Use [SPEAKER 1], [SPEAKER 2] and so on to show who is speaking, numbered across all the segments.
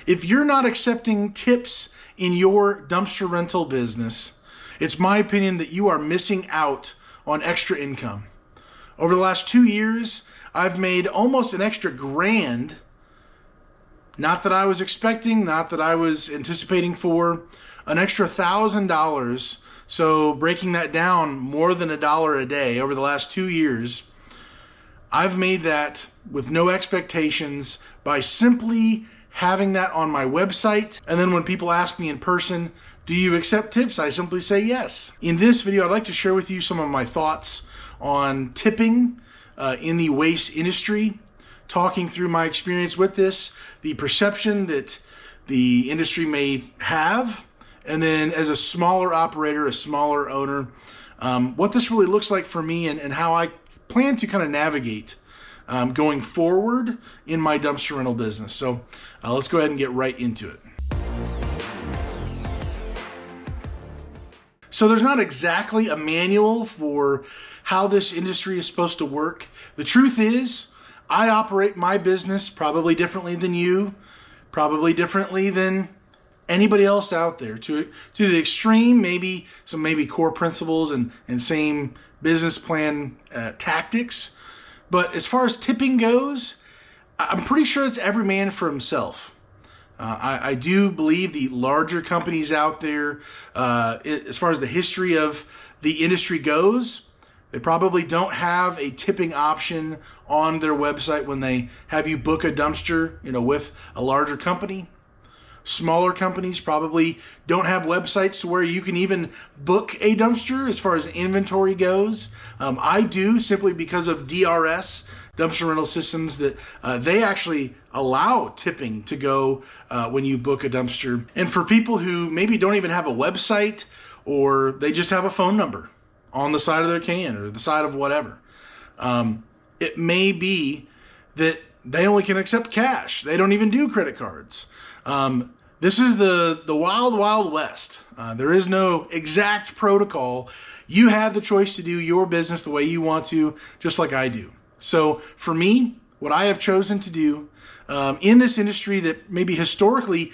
[SPEAKER 1] If you're not accepting tips in your dumpster rental business, it's my opinion that you are missing out on extra income. Over the last 2 years, I've made almost an extra grand. Not that I was expecting, not that I was anticipating for, an extra $1,000. So breaking that down, more than $1 a day over the last 2 years, I've made that with no expectations by simply having that on my website. And then when people ask me in person, do you accept tips? I simply say yes. In this video, I'd like to share with you some of my thoughts on tipping in the waste industry, talking through my experience with this, the perception that the industry may have, and then as a smaller operator, a smaller owner, what this really looks like for me and how I plan to kind of navigate going forward in my dumpster rental business. So let's go ahead and get right into it. So there's not exactly a manual for how this industry is supposed to work. The truth is, I operate my business probably differently than you, probably differently than anybody else out there. To the extreme, maybe some core principles and same business plan tactics. But as far as tipping goes, I'm pretty sure it's every man for himself. I do believe the larger companies out there, as far as the history of the industry goes, they probably don't have a tipping option on their website when they have you book a dumpster, with a larger company. Smaller companies probably don't have websites to where you can even book a dumpster as far as inventory goes. I do, simply because of DRS, dumpster rental systems, that they actually allow tipping to go when you book a dumpster. And for people who maybe don't even have a website, or they just have a phone number on the side of their can or the side of whatever, it may be that they only can accept cash. They don't even do credit cards. This is the wild, wild west. There is no exact protocol. You have the choice to do your business the way you want to, just like I do. So for me, what I have chosen to do in this industry that maybe historically,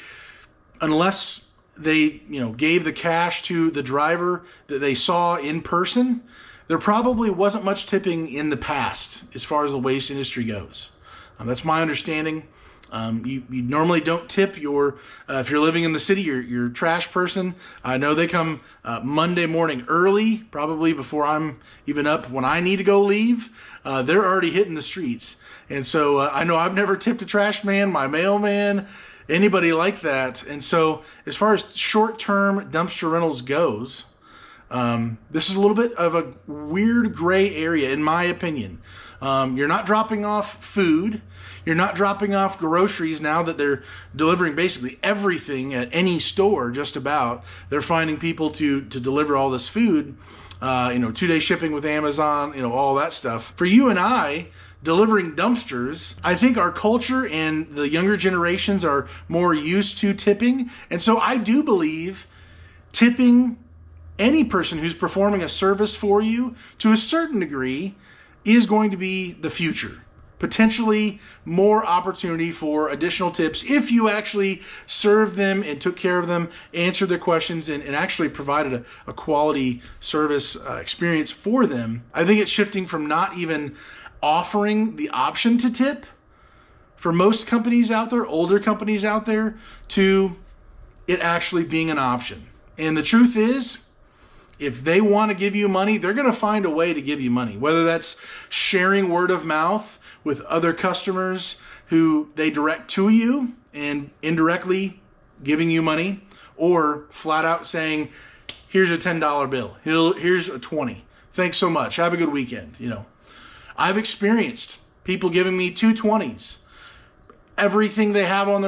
[SPEAKER 1] unless they gave the cash to the driver that they saw in person, there probably wasn't much tipping in the past as far as the waste industry goes. That's my understanding. You normally don't tip your, if you're living in the city, your trash person. I know they come Monday morning early, probably before I'm even up when I need to go leave. They're already hitting the streets. And so I know I've never tipped a trash man, my mailman, anybody like that. And so as far as short-term dumpster rentals goes, this is a little bit of a weird gray area, in my opinion. You're not dropping off food. You're not dropping off groceries now that they're delivering basically everything at any store, just about. They're finding people to deliver all this food, 2-day shipping with Amazon, all that stuff. For you and I, delivering dumpsters, I think our culture and the younger generations are more used to tipping. And so I do believe tipping any person who's performing a service for you to a certain degree is going to be the future. Potentially more opportunity for additional tips if you actually served them and took care of them, answered their questions, and actually provided a quality service experience for them. I think it's shifting from not even offering the option to tip for most companies out there, older companies out there, to it actually being an option. And the truth is, if they want to give you money, they're going to find a way to give you money, whether that's sharing word of mouth with other customers who they direct to you and indirectly giving you money, or flat out saying, here's a $10 bill, here's a 20. Thanks so much. Have a good weekend. I've experienced people giving me 220s, everything they have on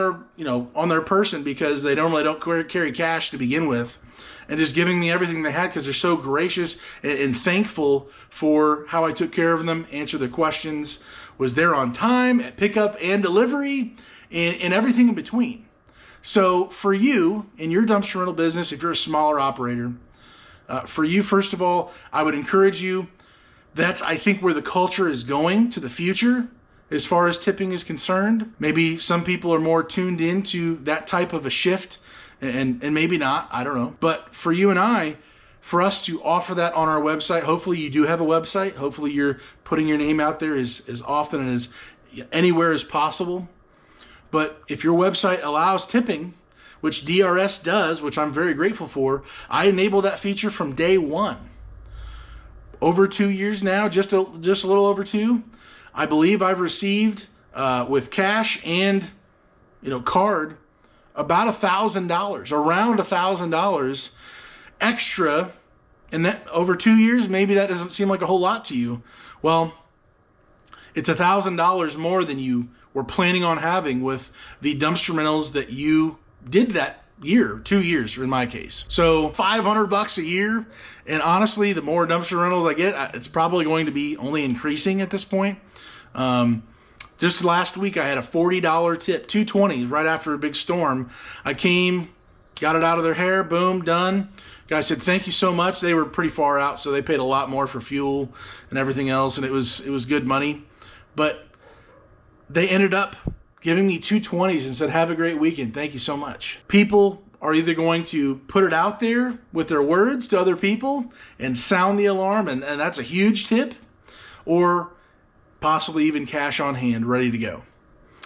[SPEAKER 1] their person, because they normally don't carry cash to begin with, and just giving me everything they had because they're so gracious and thankful for how I took care of them, answered their questions, was there on time at pickup and delivery, and everything in between. So for you in your dumpster rental business, if you're a smaller operator, for you, first of all, I would encourage you, that's, I think, where the culture is going to the future. as far as tipping is concerned. Maybe some people are more tuned into that type of a shift, and maybe not, I don't know. But for you and I, for us to offer that on our website, hopefully you do have a website. Hopefully you're putting your name out there as often and as anywhere as possible. But if your website allows tipping, which DRS does, which I'm very grateful for, I enable that feature from day one. Over 2 years now, just a little over 2, I believe I've received with cash and card about $1,000, around $1,000 extra, and that over 2 years, maybe that doesn't seem like a whole lot to you. Well, it's $1,000 more than you were planning on having with the dumpster rentals that you did that year, 2 years in my case. So $500 a year, and honestly, the more dumpster rentals I get, it's probably going to be only increasing at this point. Just last week, I had a $40 tip, 220s right after a big storm. I came, got it out of their hair, boom, done. Guy said, thank you so much. They were pretty far out, so they paid a lot more for fuel and everything else, and it was good money. But they ended up giving me 220s and said, have a great weekend. Thank you so much. People are either going to put it out there with their words to other people and sound the alarm, and that's a huge tip, or possibly even cash on hand, ready to go.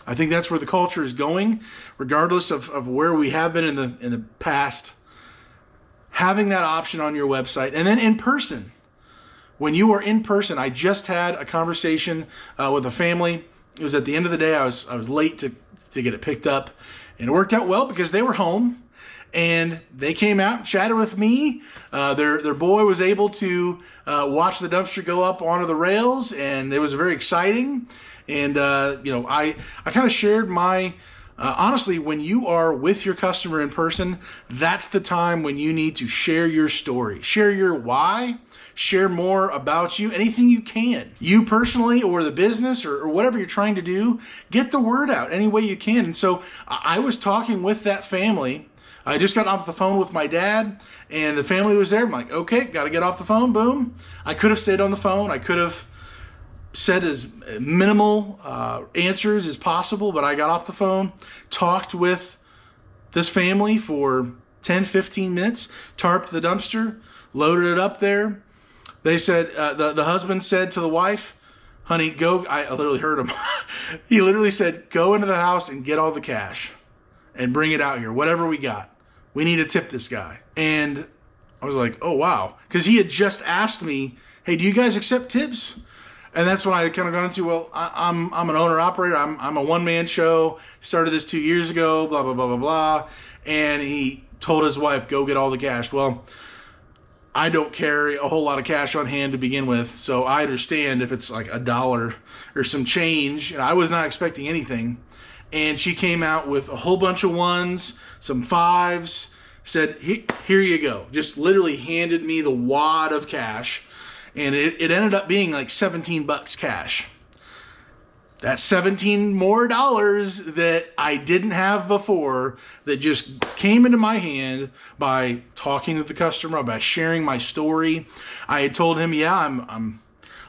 [SPEAKER 1] I think that's where the culture is going, regardless of where we have been in the past. Having that option on your website, and then in person. When you are in person, I just had a conversation with a family. It was at the end of the day. I was late to get it picked up, and it worked out well because they were home, and they came out and chatted with me. Their boy was able to watch the dumpster go up onto the rails, and it was very exciting. And I kind of shared my honestly, when you are with your customer in person, that's the time when you need to share your story, share your why, share more about you, anything you can. You personally or the business or whatever you're trying to do, get the word out any way you can. And so I was talking with that family. I just got off the phone with my dad, and the family was there. I'm like, okay, got to get off the phone, boom. I could have stayed on the phone. I could have said as minimal answers as possible, but I got off the phone, talked with this family for 10, 15 minutes, tarped the dumpster, loaded it up there. They said, the husband said to the wife, honey, go, I literally heard him. He literally said, go into the house and get all the cash and bring it out here, whatever we got. We need to tip this guy. And I was like, oh, wow. Because he had just asked me, hey, do you guys accept tips? And that's when I kind of got into, well, I'm an owner-operator. I'm a one-man show. Started this 2 years ago, blah, blah, blah, blah, blah. And he told his wife, go get all the cash. Well, I don't carry a whole lot of cash on hand to begin with, so I understand if it's like $1 or some change. And I was not expecting anything. And she came out with a whole bunch of ones, some fives, said, here you go. Just literally handed me the wad of cash. And it ended up being like $17 cash. That's 17 more dollars that I didn't have before, that just came into my hand by talking to the customer, by sharing my story. I had told him, yeah, I'm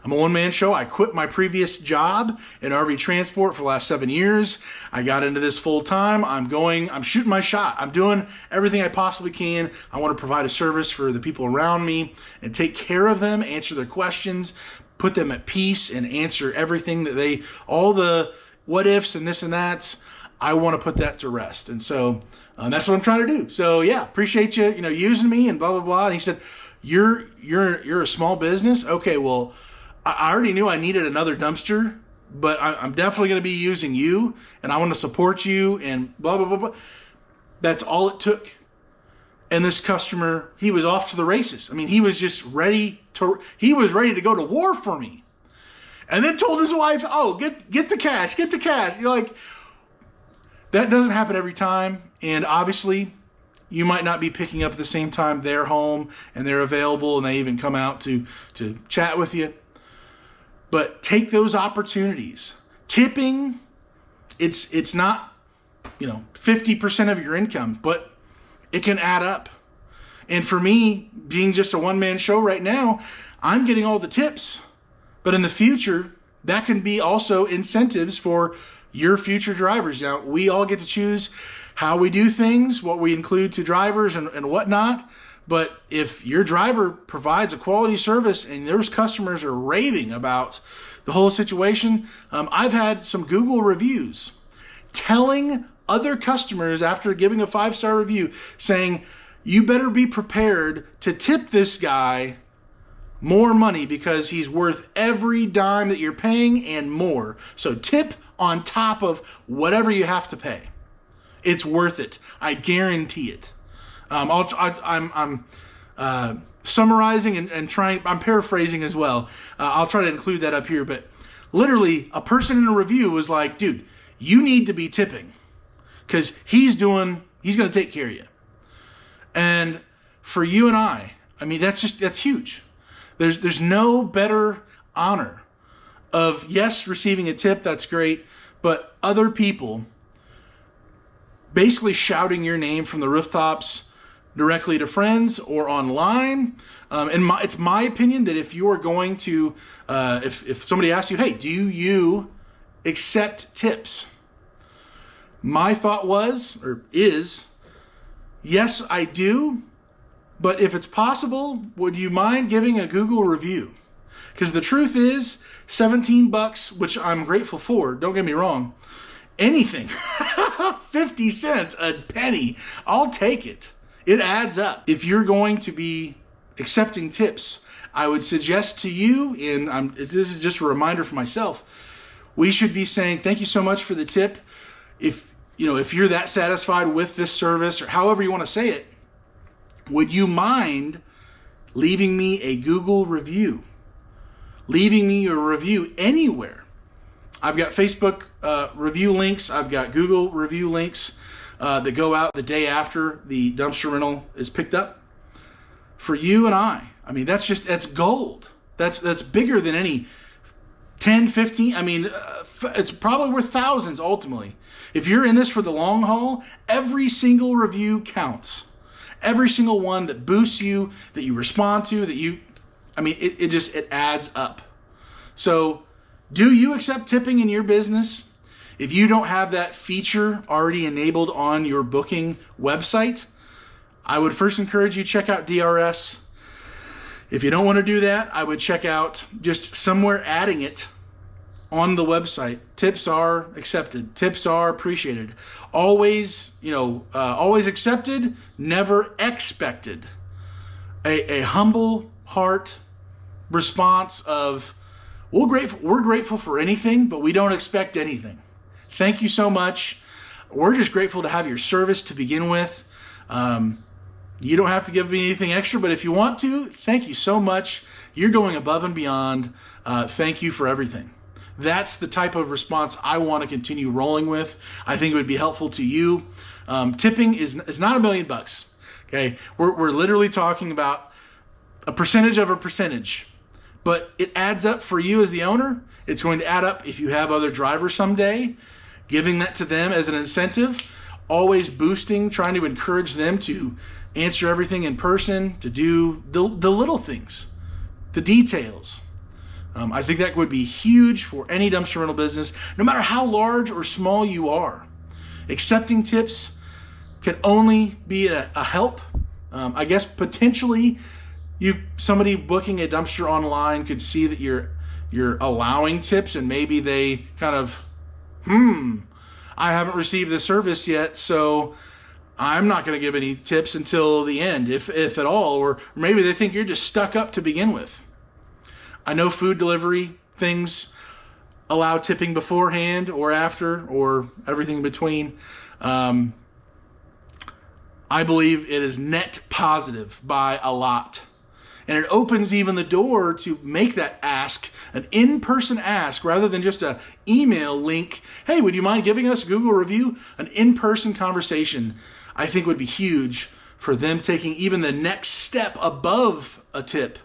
[SPEAKER 1] a one-man show. I quit my previous job in RV transport for the last 7 years. I got into this full time. I'm shooting my shot. I'm doing everything I possibly can. I want to provide a service for the people around me and take care of them, answer their questions, put them at peace, and answer everything that all the what ifs and this and that's. I want to put that to rest. And so that's what I'm trying to do. So yeah, appreciate you, using me and blah, blah, blah. And he said, you're a small business? Okay, well, I already knew I needed another dumpster, but I'm definitely going to be using you, and I want to support you, and blah, blah, blah, blah. That's all it took. And this customer, he was off to the races. I mean, he was ready to go to war for me. And then told his wife, oh, get the cash, get the cash. You're like, that doesn't happen every time. And obviously, you might not be picking up at the same time they're home and they're available and they even come out to chat with you. But take those opportunities. Tipping, it's not 50% of your income, but it can add up. And for me, being just a one-man show right now, I'm getting all the tips. But in the future, that can be also incentives for your future drivers. Now, we all get to choose how we do things, what we include to drivers and whatnot. But if your driver provides a quality service and those customers are raving about the whole situation, I've had some Google reviews telling other customers after giving a 5-star review saying, you better be prepared to tip this guy more money because he's worth every dime that you're paying and more. So tip on top of whatever you have to pay. It's worth it. I guarantee it. I'm summarizing and trying. I'm paraphrasing as well. I'll try to include that up here. But literally, a person in a review was like, "Dude, you need to be tipping because he's going to take care of you." And for you and I mean, that's huge. There's no better honor of, yes, receiving a tip. That's great, but other people basically shouting your name from the rooftops directly to friends or online. It's my opinion that if you are going to, if somebody asks you, hey, do you accept tips? My thought was, or is, yes, I do. But if it's possible, would you mind giving a Google review? Because the truth is, $17, which I'm grateful for, don't get me wrong, anything, 50 cents, a penny, I'll take it. It adds up. If you're going to be accepting tips, I would suggest to you, and this is just a reminder for myself, we should be saying, thank you so much for the tip. If you're that satisfied with this service, or however you want to say it, would you mind leaving me a Google review? Leaving me a review anywhere. I've got Facebook review links. I've got Google review links that go out the day after the dumpster rental is picked up. For you and I mean, that's gold. That's bigger than any 10, 15. I mean, it's probably worth thousands ultimately. If you're in this for the long haul, every single review counts. Every single one that boosts you, that you respond to, it adds up. So, do you accept tipping in your business? If you don't have that feature already enabled on your booking website, I would first encourage you to check out DRS. If you don't want to do that, I would check out just somewhere adding it on the website. Tips are accepted. Tips are appreciated. Always, always accepted, never expected. A humble heart response of, we're grateful for anything, but we don't expect anything. Thank you so much. We're just grateful to have your service to begin with. You don't have to give me anything extra, but if you want to, thank you so much. You're going above and beyond. Thank you for everything. That's the type of response I want to continue rolling with. I think it would be helpful to you. Tipping is not $1 million. Okay, we're literally talking about a percentage of a percentage, but it adds up for you as the owner. It's going to add up if you have other drivers someday, giving that to them as an incentive, always boosting, trying to encourage them to answer everything in person, to do the little things, the details. I think that would be huge for any dumpster rental business, no matter how large or small you are. Accepting tips can only be a help. I guess potentially somebody booking a dumpster online could see that you're allowing tips, and maybe they kind of, I haven't received the service yet, so I'm not going to give any tips until the end, if at all. Or maybe they think you're just stuck up to begin with. I know food delivery things allow tipping beforehand or after or everything in between. I believe it is net positive by a lot. And it opens even the door to make that ask, an in-person ask, rather than just an email link. Hey, would you mind giving us a Google review? An in-person conversation, I think, would be huge for them taking even the next step above a tip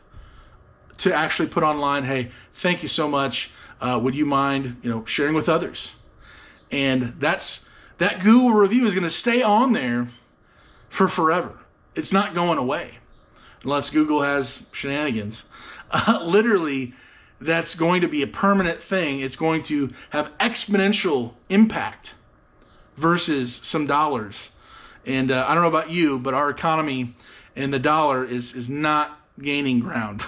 [SPEAKER 1] to actually put online, hey, thank you so much. Would you mind, sharing with others? And that Google review is going to stay on there for forever. It's not going away unless Google has shenanigans. Literally, that's going to be a permanent thing. It's going to have exponential impact versus some dollars. And I don't know about you, but our economy and the dollar is not gaining ground.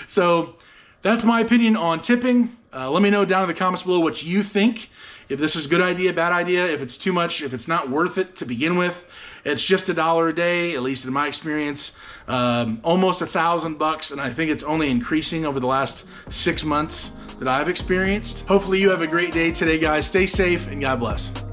[SPEAKER 1] So that's my opinion on tipping. Let me know down in the comments below what you think. If this is a good idea, bad idea, if it's too much, if it's not worth it to begin with. It's just $1 a day, at least in my experience. Almost $1,000, and I think it's only increasing over the last 6 months that I've experienced. Hopefully you have a great day today, guys. Stay safe and God bless.